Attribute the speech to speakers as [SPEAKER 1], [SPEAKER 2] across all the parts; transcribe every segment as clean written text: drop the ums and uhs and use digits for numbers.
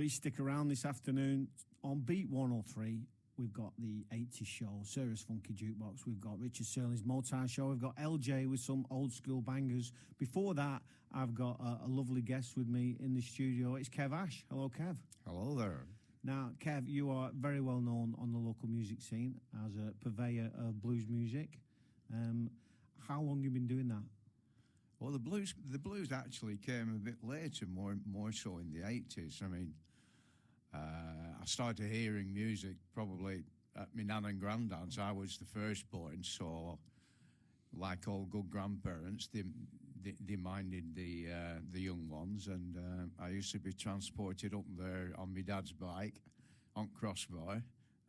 [SPEAKER 1] Please stick around this afternoon on Beat 103. We've got the 80s show, Sarah's Funky Jukebox. We've got Richard Serling's Motown Show. We've got LJ with some old school bangers. Before that, I've got a lovely guest with me in the studio. It's Kev Ash. Hello, Kev.
[SPEAKER 2] Hello there.
[SPEAKER 1] Now, Kev, you are very well known on the local music scene as a purveyor of blues music. How long have you been doing that?
[SPEAKER 2] Well, the blues actually came a bit later, more so in the 80s. I mean, I started hearing music probably at my nan and granddad's. I was the firstborn, so like all good grandparents, they minded the young ones, and I used to be transported up there on my dad's bike on crossbar,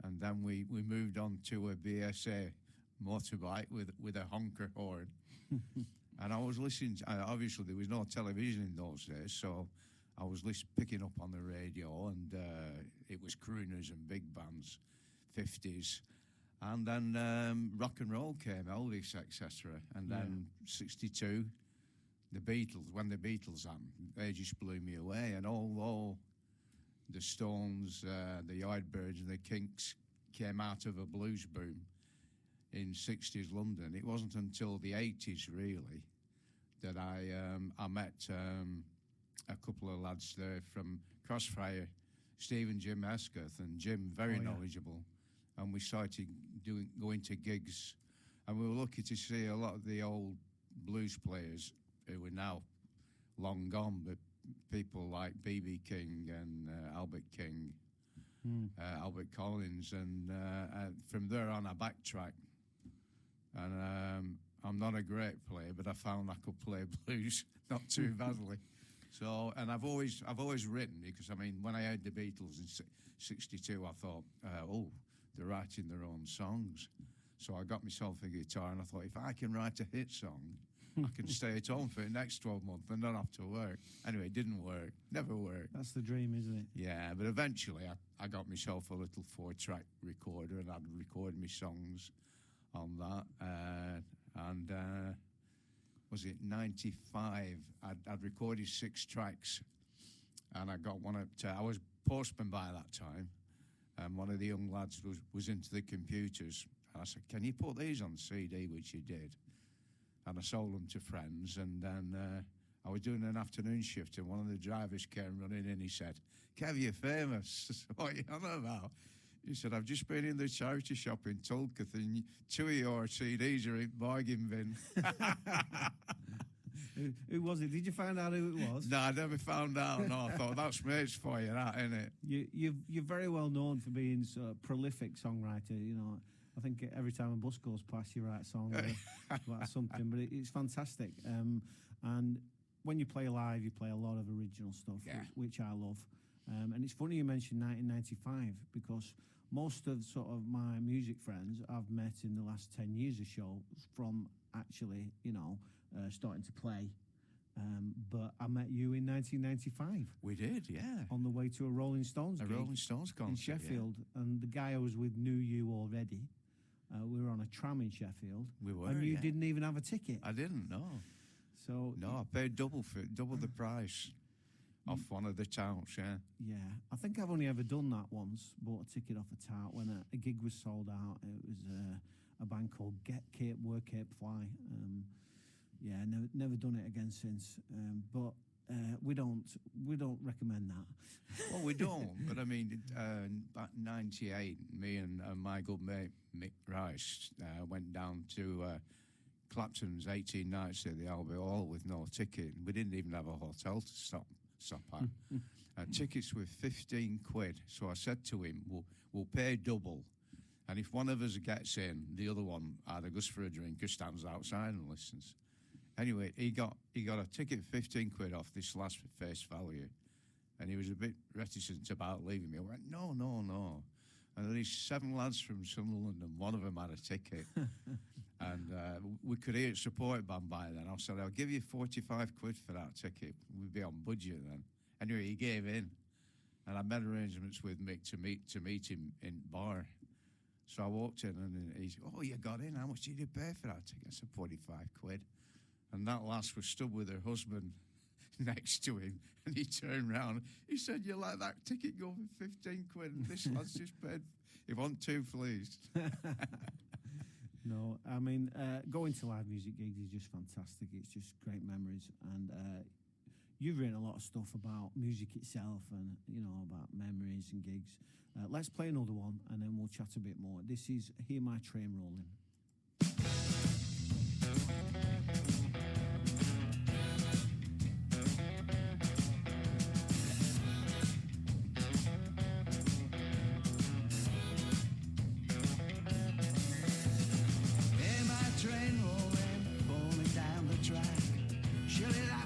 [SPEAKER 2] and then we moved on to a BSA motorbike with a honker horn. And I was listening obviously there was no television in those days, so I was picking up on the radio, and it was crooners and big bands, 50s. And then rock and roll came, Elvis, etc. And then 62, the Beatles, when the Beatles happened, they just blew me away. And although the Stones, the Yardbirds and the Kinks came out of a blues boom in 60s London, it wasn't until the 80s, really, that I met a couple of lads there from Crossfire, Steve and Jim Escath, and Jim, very knowledgeable. And we started going to gigs, and we were lucky to see a lot of the old blues players who are now long gone, but people like B.B. King and Albert King, Albert Collins, and from there on I backtracked. And I'm not a great player, but I found I could play blues not too badly. So, and I've always written, because I mean, when I heard the Beatles in '62, I thought, they're writing their own songs. So I got myself a guitar, and I thought, if I can write a hit song, I can stay at home for the next 12 months and not have to work. Anyway, it didn't work. Never worked.
[SPEAKER 1] That's the dream, isn't it?
[SPEAKER 2] Yeah, but eventually I got myself a little 4-track recorder, and I'd record my songs on that. Was it 95? I'd recorded 6 tracks, and I got one at... I was postman by that time, and one of the young lads was into the computers. And I said, can you put these on CD, which he did. And I sold them to friends, and then I was doing an afternoon shift, and one of the drivers came running in. He said, Kev, you're famous. What are you on about? He said, I've just been in the charity shop in Tulketh, and 2 of your CDs are in bargain bin.
[SPEAKER 1] Who was it? Did you find out who it was?
[SPEAKER 2] No, I never found out. No, I thought, that's mates for you, that, innit?
[SPEAKER 1] You're very well known for being a prolific songwriter. You know, I think every time a bus goes past, you write a song about something, but it's fantastic. And when you play live, you play a lot of original stuff, which I love. And it's funny you mentioned 1995, because most of sort of my music friends I've met in the last 10 years or so from actually, starting to play. But I met you in 1995.
[SPEAKER 2] We did, yeah.
[SPEAKER 1] On the way to a Rolling Stones gig.
[SPEAKER 2] Rolling Stones concert
[SPEAKER 1] in Sheffield. Yeah. And the guy I was with knew you already. We were on a tram in Sheffield.
[SPEAKER 2] We were,
[SPEAKER 1] and you didn't even have a ticket.
[SPEAKER 2] I didn't, no.
[SPEAKER 1] So
[SPEAKER 2] no, I paid double the price off one of the touts, yeah.
[SPEAKER 1] Yeah, I think I've only ever done that once. Bought a ticket off a tout when a gig was sold out. It was a band called Get Cape, Work Cape, Fly. Never done it again since. But we don't recommend that.
[SPEAKER 2] Well, we don't. But I mean, back in '98, me and my good mate Mick Rice went down to Clapton's 18 nights at the Albert Hall with no ticket. We didn't even have a hotel to stop at. Tickets were 15 quid. So I said to him, we'll pay double. And if one of us gets in, the other one either goes for a drink or stands outside and listens. Anyway, he got a ticket 15 quid off this last face value. And he was a bit reticent about leaving me. I went, no. And these 7 lads from Sunderland, and one of them had a ticket. And we could hear it support band by then. I said, I'll give you 45 quid for that ticket. We'd be on budget then. Anyway, he gave in. And I made arrangements with Mick to meet him in bar. So I walked in, and he said, you got in? How much did you pay for that ticket? I said, 45 quid. And that lass was stood with her husband next to him, and he turned round. He said, "You let that ticket go for 15 quid, and this lad's just paid. He want 2 fleas."
[SPEAKER 1] No, I mean, going to live music gigs is just fantastic. It's just great memories. And you've written a lot of stuff about music itself and, you know, about memories and gigs. Let's play another one, and then we'll chat a bit more. This is Hear My Train Rolling.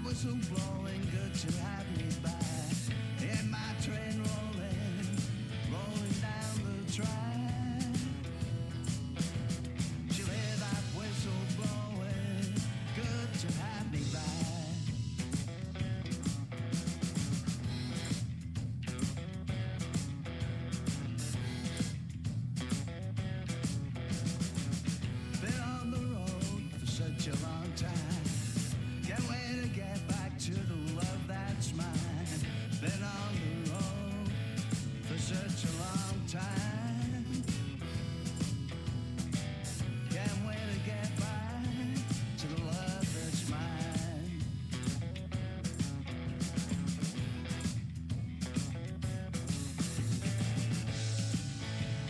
[SPEAKER 3] Whistle blowing, good to have me back. In my train rolling down the track. She'll hear that whistle blowing, good to have me back. Been on the road for such a long time. Can't wait to get back to the love that's mine. Been on the road for such a long time. Can't wait to get back to the love that's mine.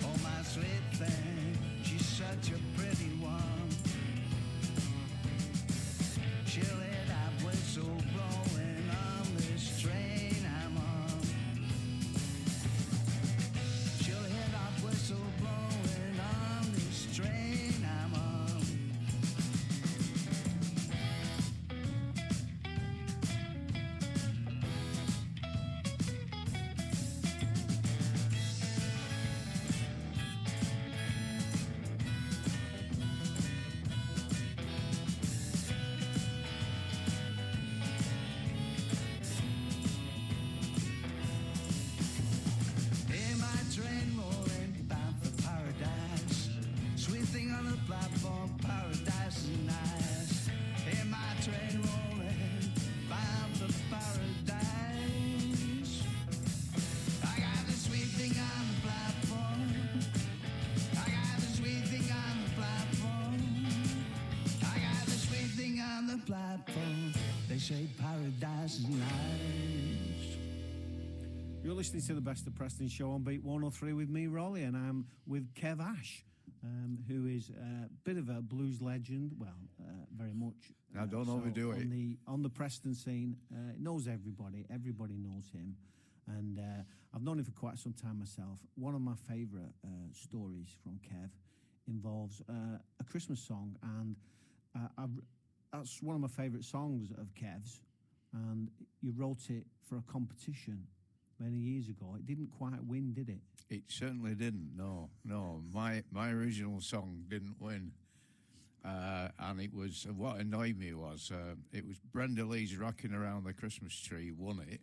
[SPEAKER 3] Oh, my sweet thing, she's such a pretty one. She'll hear that whistle blowing on this train I'm on. She'll hear that whistle blowing on this train I'm on. Hear my train rolling, bound for paradise. Sweet thing on the platform, paradise is nice. Hear my train rolling, bound for paradise. I got the sweet thing on the platform. I got the sweet thing on the platform. I got the sweet thing on the platform. They say paradise is nice.
[SPEAKER 1] You're listening to the Best of Preston show on Beat 103 with me, Rolly, and I'm with Kev Ash, who is a bit of a blues legend. Well, very much.
[SPEAKER 2] Now, don't overdo it.
[SPEAKER 1] On the Preston scene, knows everybody. Everybody knows him. And I've known him for quite some time myself. One of my favourite stories from Kev involves a Christmas song, and that's one of my favourite songs of Kev's. And you wrote it for a competition many years ago. It didn't quite win, did it?
[SPEAKER 2] It certainly didn't. No. My original song didn't win, and it was what annoyed me was it was Brenda Lee's "Rocking Around the Christmas Tree" won it.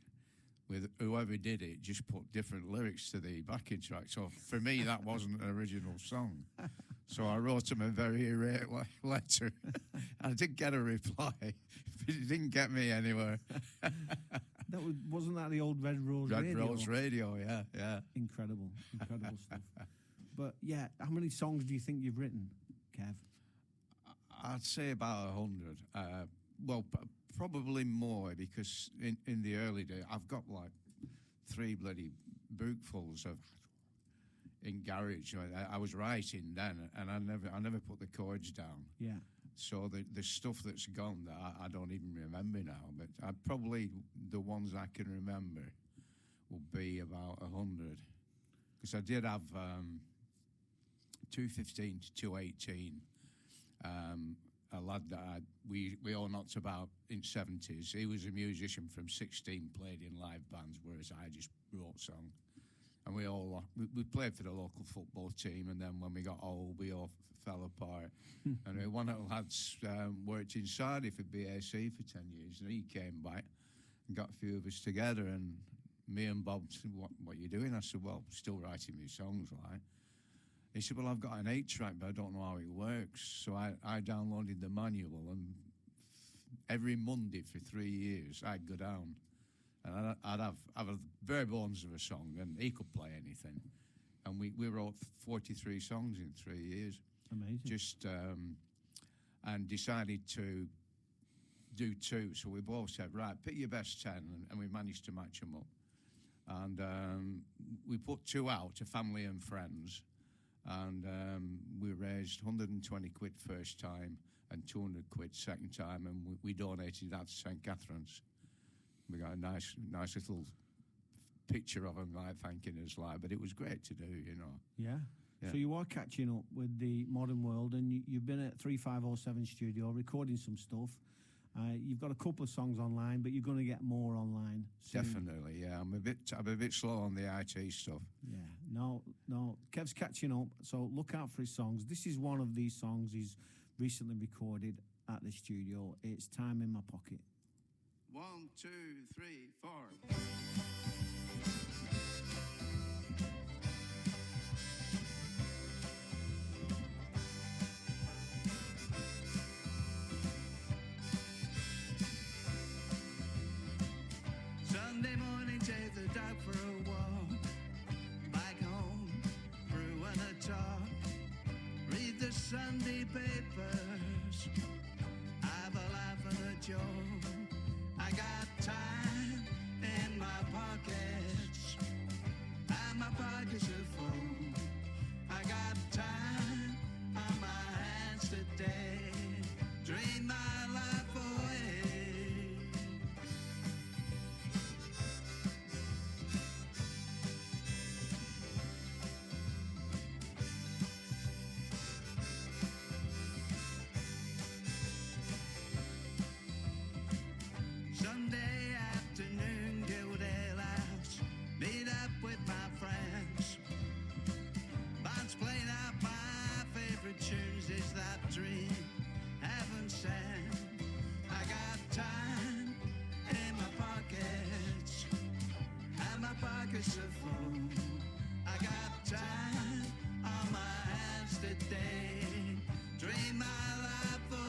[SPEAKER 2] With whoever did it, just put different lyrics to the backing track. So for me, that wasn't an original song. So I wrote him a very irate letter. I didn't get a reply. It didn't get me anywhere.
[SPEAKER 1] Wasn't that the old Red Rose Radio?
[SPEAKER 2] Red Rose Radio, yeah.
[SPEAKER 1] Incredible stuff. But yeah, how many songs do you think you've written, Kev?
[SPEAKER 2] I'd say about 100. Well, probably more, because in the early days, I've got like 3 bloody bookfuls of in garage. I was writing then, and I never put the chords down.
[SPEAKER 1] Yeah.
[SPEAKER 2] So the stuff that's gone that I don't even remember now, but probably the ones I can remember will be about 100. Because I did have 215 to 218. A lad that we all knocked about in 70s. He was a musician from 16, played in live bands, whereas I just wrote songs. And we played for the local football team, and then when we got old, we all fell apart. And one of the lads worked in Saudi for BAC for 10 years, and he came back and got a few of us together, and me and Bob said, what are you doing? I said, well, still writing me songs, like. He said, well, I've got an 8-track, but I don't know how it works. So I downloaded the manual, and every Monday for 3 years. I'd go down, and I'd have a bare bones of a song, and he could play anything. And we wrote 43 songs in 3 years.
[SPEAKER 1] Amazing.
[SPEAKER 2] Just and decided to do 2. So we both said, right, pick your best 10, and we managed to match them up. And we put 2 out to family and friends, and we raised 120 quid first time and 200 quid second time, and we donated that to St. Catherine's. We got a nice little picture of them, like, thanking us, like, but it was great to do, you know.
[SPEAKER 1] Yeah.
[SPEAKER 2] Yeah.
[SPEAKER 1] So you are catching up with the modern world, and you've been at 3507 Studio recording some stuff. You've got a couple of songs online, but you're going to get more online soon.
[SPEAKER 2] Definitely, yeah. I'm a bit slow on the IT stuff.
[SPEAKER 1] Yeah, no. Kev's catching up, so look out for his songs. This is one of these songs he's recently recorded at the studio. It's Time in My Pocket.
[SPEAKER 3] 1, 2, 3, 4. Sunday morning, take the dog for a walk. Back home, brewing a talk. Read the Sunday papers. Have a laugh and a joke. I got time in my pockets, and my pockets are full. I got time on my hands today. Dream my life away. Sunday afternoon, Guild Ale House. Meet up with my friends. Band's playing out my favorite tunes. Is that dream heaven sent? I got time in my pockets, and my pockets are full. I got time on my hands today. Dream my life away.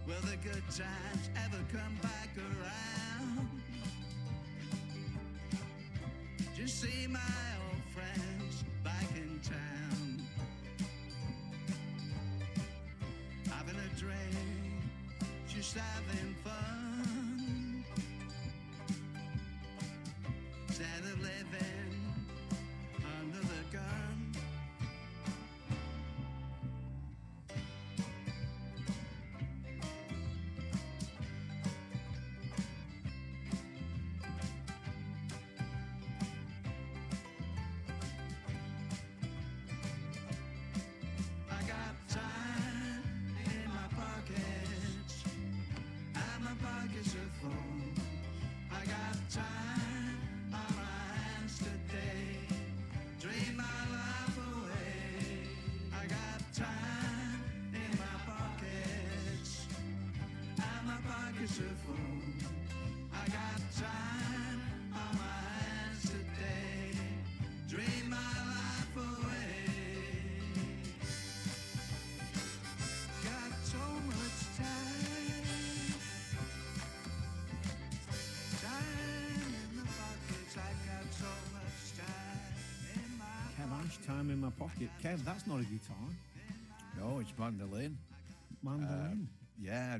[SPEAKER 3] Will the good times ever come back around? Just see my old friends back in town, having a drink, just having fun, instead of living under the gun. I got time in my pockets, and my pockets are full. I got time on my hands today. Dream my life away. I got time in my pockets, and my pockets are full. I got time on my hands today. Dream my life away. Got so much time. Time in my pockets. I got so much time in my
[SPEAKER 1] Kev Ash, Time in My Pocket. Kev, that's not a guitar.
[SPEAKER 2] No, it's mandolin.
[SPEAKER 1] Mandolin.
[SPEAKER 2] Yeah,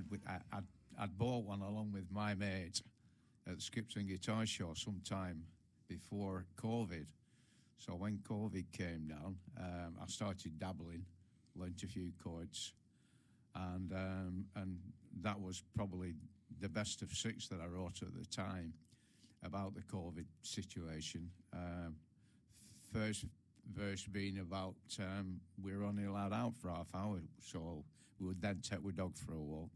[SPEAKER 2] I'd bought one along with my mate at the Skips and Guitar Show sometime before COVID. So when COVID came down, I started dabbling, learnt a few chords, and that was probably the best of 6 that I wrote at the time about the COVID situation. First verse being about we're only allowed out for half hour, so we would then take our dog for a walk.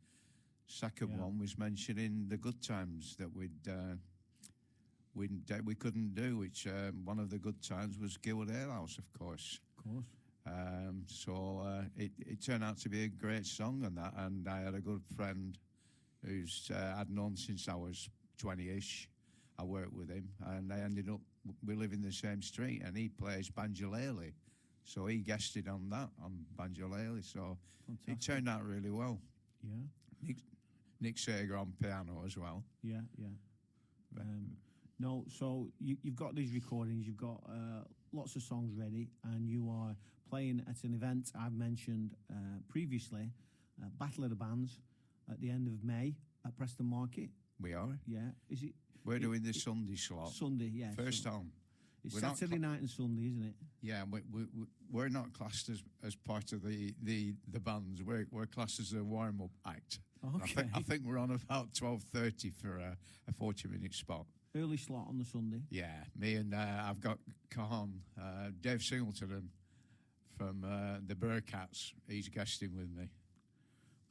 [SPEAKER 2] Second
[SPEAKER 1] Yeah.
[SPEAKER 2] one was mentioning the good times that we couldn't do, which one of the good times was Guild Ale House, of course.
[SPEAKER 1] Of course.
[SPEAKER 2] It turned out to be a great song and that. And I had a good friend who's I'd known since I was 20-ish. I worked with him, and I ended up, we live in the same street, and he plays banjolele. So he guested on that, on banjolele. So
[SPEAKER 1] Fantastic.
[SPEAKER 2] it turned out really well.
[SPEAKER 1] Yeah,
[SPEAKER 2] Nick Sager on piano as well.
[SPEAKER 1] yeah. No, so you've got these recordings, you've got lots of songs ready, and you are playing at an event I've mentioned previously, Battle of the Bands, at the end of May at Preston Market.
[SPEAKER 2] We are.
[SPEAKER 1] Yeah, is it?
[SPEAKER 2] We're doing the Sunday slot.
[SPEAKER 1] Sunday, yeah.
[SPEAKER 2] First time.
[SPEAKER 1] It's
[SPEAKER 2] We're not
[SPEAKER 1] Saturday night and Sunday, isn't it?
[SPEAKER 2] Yeah, we're not classed as part of the bands. We're classed as a warm up act.
[SPEAKER 1] Okay.
[SPEAKER 2] I think we're on about 12:30 for a 40-minute spot.
[SPEAKER 1] Early slot on the Sunday.
[SPEAKER 2] Yeah, me and I've got Cahan, Dave Singleton from the Bearcats. He's guesting with me.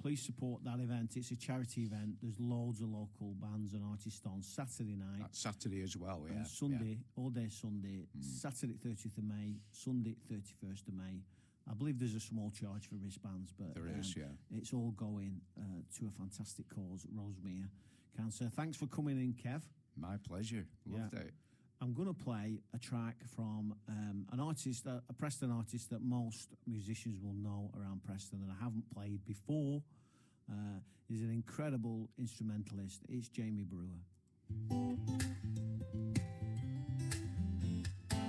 [SPEAKER 1] Please support that event. It's a charity event. There's loads of local bands and artists on Saturday night.
[SPEAKER 2] That's Saturday as well, yeah.
[SPEAKER 1] And Sunday,
[SPEAKER 2] yeah.
[SPEAKER 1] all day Sunday, Saturday 30th of May, Sunday 31st of May. I believe there's a small charge for wristbands, but
[SPEAKER 2] There is, yeah.
[SPEAKER 1] it's all going to a fantastic cause, Rosemere Cancer. Thanks for coming in, Kev.
[SPEAKER 2] My pleasure. Loved it.
[SPEAKER 1] I'm going to play a track from an artist, a Preston artist that most musicians will know around Preston that I haven't played before. He's an incredible instrumentalist. It's Jamie Brewer.